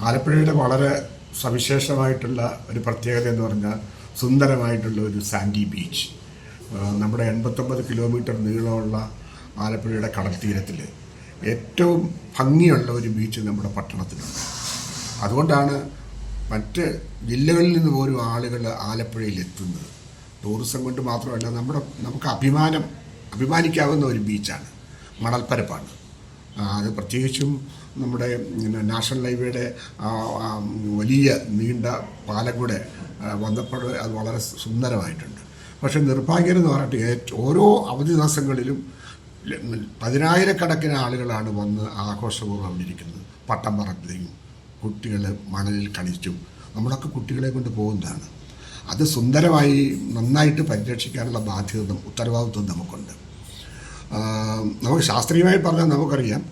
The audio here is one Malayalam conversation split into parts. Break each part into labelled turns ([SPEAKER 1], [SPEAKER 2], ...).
[SPEAKER 1] ആലപ്പുഴയുടെ വളരെ സവിശേഷമായിട്ടുള്ള ഒരു പ്രത്യേകത എന്ന് പറഞ്ഞാൽ സുന്ദരമായിട്ടുള്ള ഒരു സാൻഡി ബീച്ച്. നമ്മുടെ 89 കിലോമീറ്റർ നീളമുള്ള ആലപ്പുഴയുടെ കടൽ തീരത്തിൽ ഏറ്റവും ഭംഗിയുള്ള ഒരു ബീച്ച് നമ്മുടെ പട്ടണത്തിലുണ്ട്. അതുകൊണ്ടാണ് മറ്റ് ജില്ലകളിൽ നിന്ന് പോലും ആളുകൾ ആലപ്പുഴയിൽ എത്തുന്നത്. ടൂറിസം കൊണ്ട് മാത്രമല്ല, നമുക്ക് അഭിമാനിക്കാവുന്ന ഒരു ബീച്ചാണ്, മണൽപ്പരപ്പാണ്. അത് പ്രത്യേകിച്ചും നമ്മുടെ നാഷണൽ ഹൈവേയുടെ വലിയ നീണ്ട പാലം കൂടെ വന്നപ്പോൾ അത് വളരെ സുന്ദരമായിട്ടുണ്ട്. പക്ഷേ നിർഭാഗ്യമെന്ന് പറഞ്ഞിട്ട് ഓരോ അവധി ദിവസങ്ങളിലും 10,000-കണക്കിന് ആളുകളാണ് വന്ന് ആഘോഷപൂർവ്വം അവിടെ ഇരിക്കുന്നത്. പട്ടം പറക്കുകയും കുട്ടികൾ മണലിൽ കളിച്ചും നമ്മളൊക്കെ കുട്ടികളെ കൊണ്ട് പോകുന്നതാണ്. അത് സുന്ദരമായി നന്നായിട്ട് പരിരക്ഷിക്കാനുള്ള ബാധ്യത ഉത്തരവാദിത്വം നമുക്കുണ്ട്. നമുക്ക് ശാസ്ത്രീയമായി പറഞ്ഞാൽ നമുക്കറിയാം,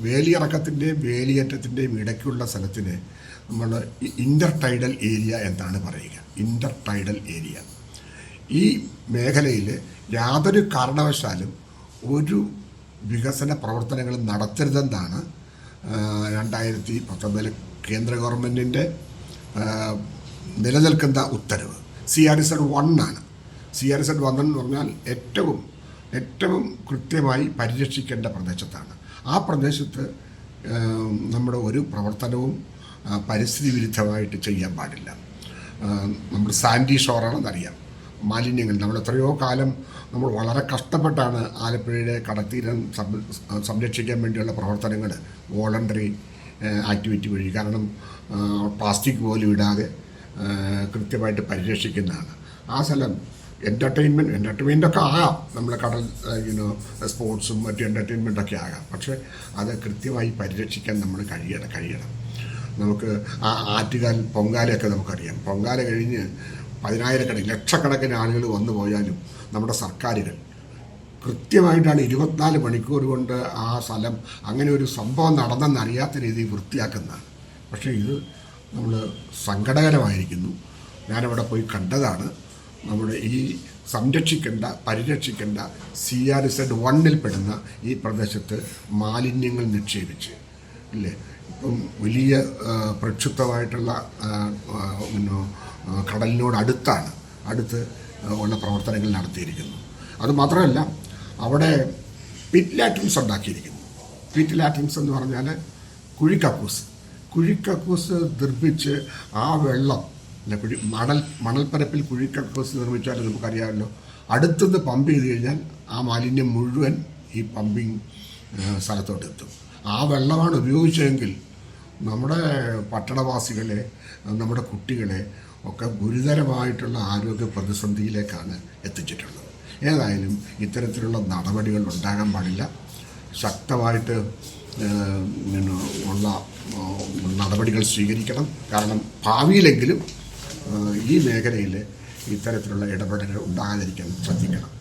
[SPEAKER 1] വേലിയിറക്കത്തിൻ്റെയും വേലിയേറ്റത്തിൻ്റെയും ഇടയ്ക്കുള്ള സ്ഥലത്തിന് നമ്മൾ ഇൻ്റർ ടൈഡൽ ഏരിയ എന്നാണ് പറയുക. ഇൻ്റർ ടൈഡൽ ഏരിയ. ഈ മേഖലയിൽ യാതൊരു കാരണവശാലും ഒരു വികസന പ്രവർത്തനങ്ങളും നടത്തരുതെന്നാണ് 2019 കേന്ദ്ര ഗവൺമെൻറ്റിൻ്റെ നിലനിൽക്കുന്ന ഉത്തരവ്. CRZ 1 ആണ്. CRZ 1 എന്ന് പറഞ്ഞാൽ ഏറ്റവും കൃത്യമായി പരിരക്ഷിക്കേണ്ട പ്രദേശത്താണ്. ആ പ്രദേശത്ത് നമ്മുടെ ഒരു പ്രവർത്തനവും പരിസ്ഥിതി വിരുദ്ധമായിട്ട് ചെയ്യാൻ പാടില്ല. നമ്മൾ സാൻഡി ഷോറാണെന്നറിയാം. മാലിന്യങ്ങൾ നമ്മൾ എത്രയോ കാലം നമ്മൾ വളരെ കഷ്ടപ്പെട്ടാണ് ആലപ്പുഴയുടെ കടൽത്തീരം സംരക്ഷിക്കാൻ വേണ്ടിയുള്ള പ്രവർത്തനങ്ങൾ വോളണ്ടറി ആക്ടിവിറ്റി വഴി, കാരണം പ്ലാസ്റ്റിക് പോലും ഇടാതെ കൃത്യമായിട്ട് പരിരക്ഷിക്കുന്നതാണ്. ആ സ്ഥലം എൻ്റർടൈൻമെൻറ്റൊക്കെ ആകാം, നമ്മളെ കടൽ സ്പോർട്സും മറ്റ് എൻ്റർടൈൻമെൻറ്റൊക്കെ ആകാം. പക്ഷേ അത് കൃത്യമായി പരിരക്ഷിക്കാൻ നമ്മൾ കഴിയണം. നമുക്ക് ആ ആറ്റുകാൽ പൊങ്കാലയൊക്കെ നമുക്കറിയാം. പൊങ്കാല കഴിഞ്ഞ് 10,000-കണക്കിന് ലക്ഷക്കണക്കിന് ആളുകൾ വന്നു പോയാലും നമ്മുടെ സർക്കാരുകൾ കൃത്യമായിട്ടാണ് 24 മണിക്കൂർ കൊണ്ട് ആ സ്ഥലം അങ്ങനെ ഒരു സംഭവം നടന്നെന്നറിയാത്ത രീതിയിൽ വൃത്തിയാക്കുന്നതാണ്. പക്ഷേ ഇത് നമ്മൾ സങ്കടകരമായിരിക്കുന്നു. ഞാനവിടെ പോയി കണ്ടതാണ്. നമ്മുടെ ഈ പരിരക്ഷിക്കേണ്ട CRZ 1 പെടുന്ന ഈ പ്രദേശത്ത് മാലിന്യങ്ങൾ നിക്ഷേപിച്ച് ഇല്ലേ, ഇപ്പം വലിയ പ്രക്ഷുബ്ധമായിട്ടുള്ള കടലിനോട് അടുത്ത് ഉള്ള പ്രവർത്തനങ്ങൾ നടത്തിയിരിക്കുന്നു. അതുമാത്രമല്ല, അവിടെ പിറ്റ് ലാട്രിൻസ് ഉണ്ടാക്കിയിരിക്കുന്നു. പിറ്റ് ലാട്രിൻസ് എന്ന് പറഞ്ഞാൽ കുഴിക്കക്കൂസ് നിർമ്മിച്ച് ആ വെള്ളം മണൽപ്പരപ്പിൽ കുഴിക്കക്കൂസ് നിർമ്മിച്ചാൽ നമുക്കറിയാമല്ലോ, അടുത്തുനിന്ന് പമ്പ് ചെയ്ത് കഴിഞ്ഞാൽ ആ മാലിന്യം മുഴുവൻ ഈ പമ്പിങ് സ്ഥലത്തോട്ട് എത്തും. ആ വെള്ളമാണ് ഉപയോഗിച്ചതെങ്കിൽ നമ്മുടെ പട്ടണവാസികളെ, നമ്മുടെ കുട്ടികളെ ഒക്കെ ഗുരുതരമായിട്ടുള്ള ആരോഗ്യ പ്രതിസന്ധിയിലേക്കാണ് എത്തിച്ചിട്ടുള്ളത്. ഏതായാലും ഇത്തരത്തിലുള്ള നടപടികൾ ഉണ്ടാകാൻ പാടില്ല. ശക്തമായിട്ട് ഉള്ള നടപടികൾ സ്വീകരിക്കണം. കാരണം ഭാവിയിലെങ്കിലും ഈ മേഖലയിൽ ഇത്തരത്തിലുള്ള ഇടപെടലുകൾ ഉണ്ടാകാതിരിക്കാൻ ശ്രദ്ധിക്കണം.